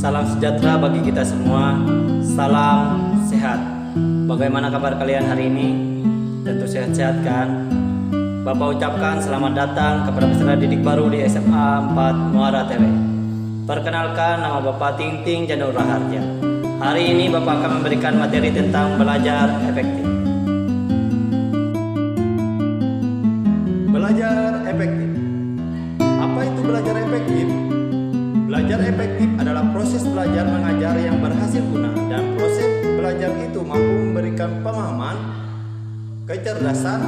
Salam sejahtera bagi kita semua. Salam sehat. Bagaimana kabar kalian hari ini? Tentu sehat-sehat kan? Bapak ucapkan selamat datang kepada peserta didik baru di SMA 4 Muara TV. Perkenalkan, nama Bapak Ting Janur Raharja. Hari ini Bapak akan memberikan materi tentang belajar efektif. Belajar efektif. Apa itu belajar efektif? Belajar efektif adalah proses belajar mengajar yang berhasil guna, dan proses belajar itu mampu memberikan pemahaman, kecerdasan,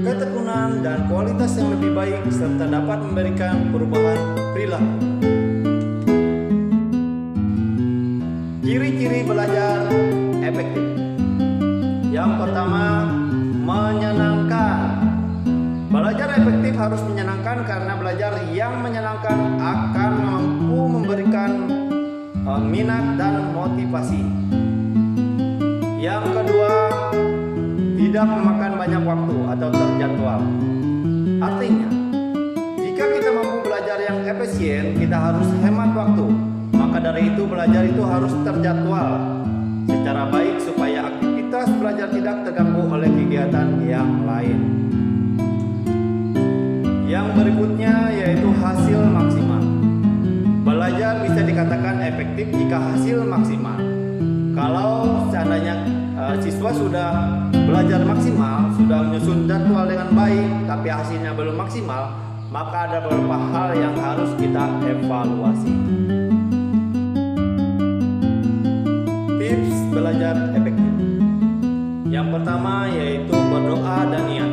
ketekunan, dan kualitas yang lebih baik serta dapat memberikan perubahan perilaku. Ciri-ciri belajar efektif. Yang pertama, menyenangkan. Belajar efektif harus menyenangkan karena belajar yang menyenangkan akan mampu memberikan minat dan motivasi. Yang kedua, tidak memakan banyak waktu atau terjadwal. Artinya, jika kita mampu belajar yang efisien, kita harus hemat waktu. Maka dari itu belajar itu harus terjadwal secara baik supaya aktivitas belajar tidak terganggu oleh kegiatan yang lain. Yang berikutnya yaitu hasil maksimal. Belajar bisa dikatakan efektif jika hasil maksimal. Kalau seandainya siswa sudah belajar maksimal, sudah menyusun jadwal dengan baik, tapi hasilnya belum maksimal, maka ada beberapa hal yang harus kita evaluasi. Tips belajar efektif. Yang pertama yaitu berdoa dan niat.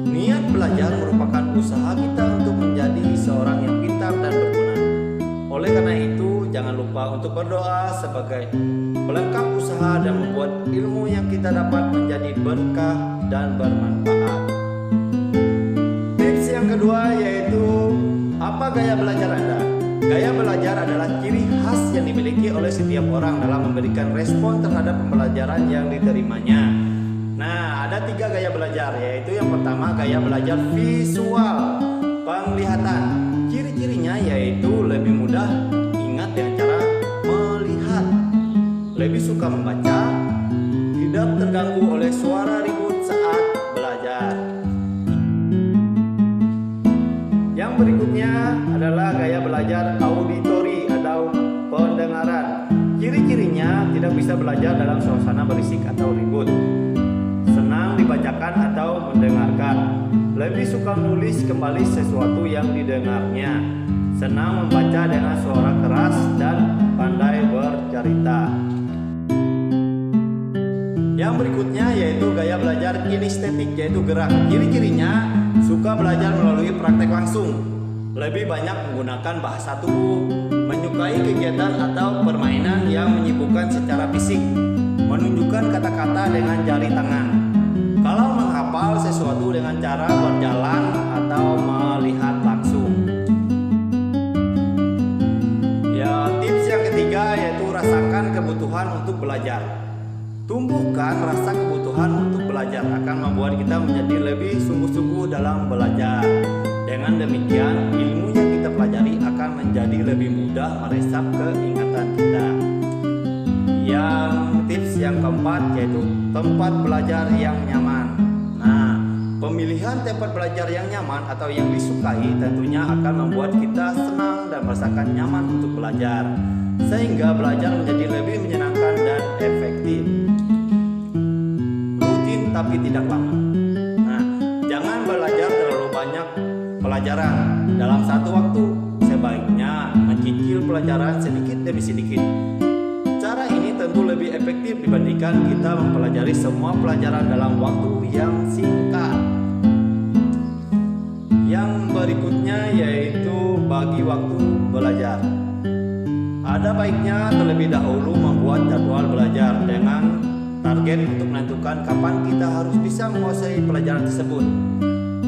Niat belajar merupakan usaha kita untuk menjadi seorang yang pintar dan berguna. Oleh karena itu, jangan lupa untuk berdoa sebagai pelengkap usaha dan membuat ilmu yang kita dapat menjadi berkah dan bermanfaat. Tips yang kedua yaitu, apa gaya belajar Anda? Gaya belajar adalah ciri khas yang dimiliki oleh setiap orang dalam memberikan respon terhadap pembelajaran yang diterimanya. Nah, ada 3 gaya belajar, yaitu yang pertama gaya belajar visual, penglihatan. Ciri-cirinya yaitu lebih mudah ingat dengan cara melihat, lebih suka membaca, tidak terganggu oleh suara ribut saat belajar. Yang berikutnya adalah gaya belajar auditori atau pendengaran. Ciri-cirinya tidak bisa belajar dalam suasana berisik atau ribut, senang dibacakan atau mendengarkan, lebih suka menulis kembali sesuatu yang didengarnya, senang membaca dengan suara keras, dan pandai bercerita. Yang berikutnya yaitu gaya belajar kinestetik, yaitu gerak. Ciri-cirinya suka belajar melalui praktek langsung, lebih banyak menggunakan bahasa tubuh, menyukai kegiatan atau permainan yang menyibukkan secara fisik, menunjukkan kata-kata dengan jari tangan. Kalau menghafal sesuatu dengan cara berjalan atau melihat langsung. Ya, tips yang ketiga yaitu rasakan kebutuhan untuk belajar. Tumbuhkan rasa kebutuhan untuk belajar akan membuat kita menjadi lebih sungguh-sungguh dalam belajar. Dengan demikian, ilmu yang kita pelajari akan menjadi lebih mudah meresap ke ingatan kita. Yang tips yang keempat yaitu tempat belajar yang nyaman. Nah, pemilihan tempat belajar yang nyaman atau yang disukai tentunya akan membuat kita senang dan merasakan nyaman untuk belajar, sehingga belajar menjadi lebih menyenangkan dan efektif. Rutin tapi tidak lama. Nah, jangan belajar terlalu banyak pelajaran dalam satu waktu. Sebaiknya mencicil pelajaran sedikit demi sedikit. Cara ini tentu lebih efektif dibandingkan kita mempelajari semua pelajaran dalam waktu yang singkat. Yang berikutnya yaitu bagi waktu belajar. Ada baiknya terlebih dahulu membuat jadwal belajar dengan target untuk menentukan kapan kita harus bisa menguasai pelajaran tersebut.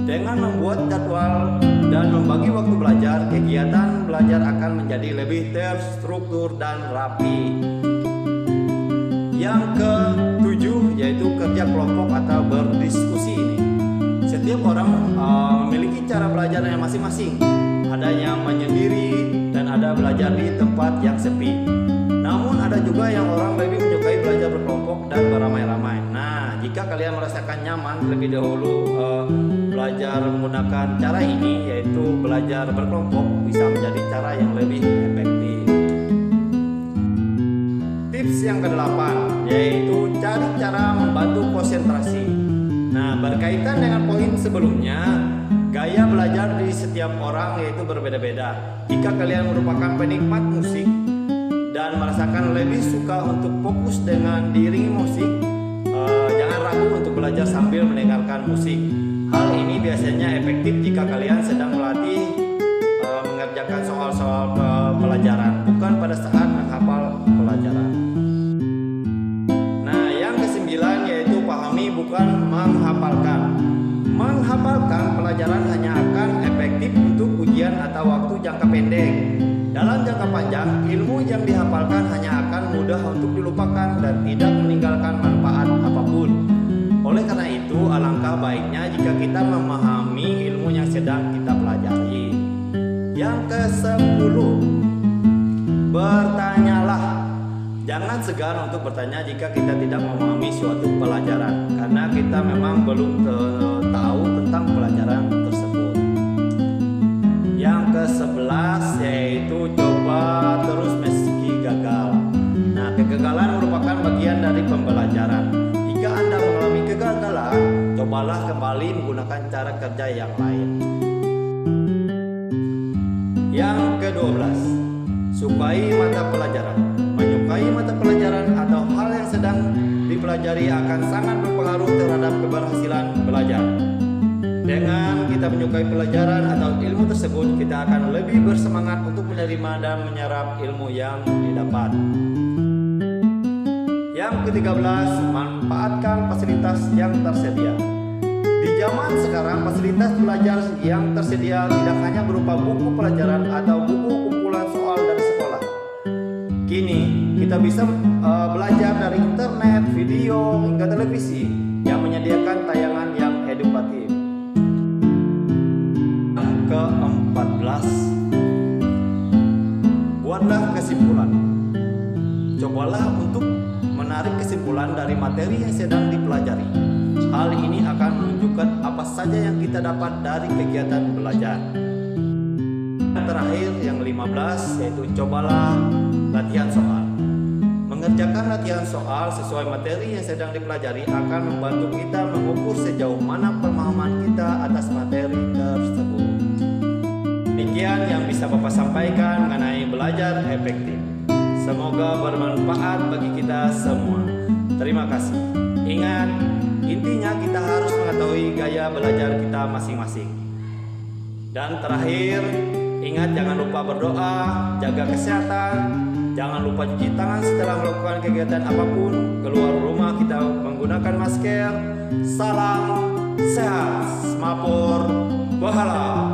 Dengan membuat jadwal dan membagi waktu belajar, kegiatan belajar akan menjadi lebih terstruktur dan rapi. Yang ke-7 yaitu kerja kelompok atau berdiskusi ini. Setiap orang memiliki cara belajarnya masing-masing. Ada yang menyendiri dan ada daripada belajar di tempat yang sepi. Namun ada juga yang orang lebih menyukai belajar berkelompok dan beramai-ramai. Nah, jika kalian merasakan nyaman lebih dahulu belajar menggunakan cara ini, yaitu belajar berkelompok, bisa menjadi cara yang lebih efektif. Tips yang ke-8 yaitu cari cara membantu konsentrasi. Nah, berkaitan dengan poin sebelumnya, gaya belajar di setiap orang yaitu berbeda-beda. Jika kalian merupakan penikmat musik dan merasakan lebih suka untuk fokus dengan diiringi musik, jangan ragu untuk belajar sambil mendengarkan musik. Hal ini biasanya efektif jika kalian sedang melatih mengerjakan soal-soal pelajaran, bukan pada saat menghafal pelajaran. Nah, yang ke-9 yaitu pahami bukan menghafalkan. Menghafalkan pelajaran hanya akan efektif untuk ujian atau waktu jangka pendek. Dalam jangka panjang, ilmu yang dihafalkan hanya akan mudah untuk dilupakan dan tidak meninggalkan manfaat apapun. Oleh karena itu, alangkah baiknya jika kita memahami ilmu yang sedang kita pelajari. Yang ke-10, bertanyalah. Jangan segan untuk bertanya jika kita tidak memahami suatu pelajaran, karena kita memang belum tahu tentang pelajaran tersebut. Yang ke-11 yaitu coba terus meski gagal. Nah, kegagalan merupakan bagian dari pembelajaran. Jika Anda mengalami kegagalan, cobalah kembali menggunakan cara kerja yang lain. Yang ke-12, sukai mata pelajaran. Menyukai mata pelajaran atau hal yang sedang dipelajari akan sangat berpengaruh terhadap keberhasilan belajar. Dengan kita menyukai pelajaran atau ilmu tersebut, kita akan lebih bersemangat untuk menerima dan menyerap ilmu yang didapat. Yang ke-13, manfaatkan fasilitas yang tersedia. Di zaman sekarang, fasilitas belajar yang tersedia tidak hanya berupa buku pelajaran atau buku kumpulan soal dari sekolah. Kini, kita bisa belajar dari internet, video, hingga televisi yang menyediakan tayangan yang edukatif. Yang ke-14, buatlah kesimpulan. Cobalah untuk menarik kesimpulan dari materi yang sedang dipelajari. Hal ini akan menunjukkan apa saja yang kita dapat dari kegiatan belajar. Terakhir yang 15 yaitu cobalah latihan soal. Mengerjakan latihan soal sesuai materi yang sedang dipelajari akan membantu kita mengukur sejauh mana pemahaman kita atas materi tersebut. Demikian yang bisa Bapak sampaikan mengenai belajar efektif. Semoga bermanfaat bagi kita semua. Terima kasih. Ingat, intinya kita harus mengetahui gaya belajar kita masing-masing. Dan terakhir, ingat jangan lupa berdoa, jaga kesehatan, jangan lupa cuci tangan setelah melakukan kegiatan apapun, keluar rumah kita menggunakan masker. Salam sehat, semapur, bahala.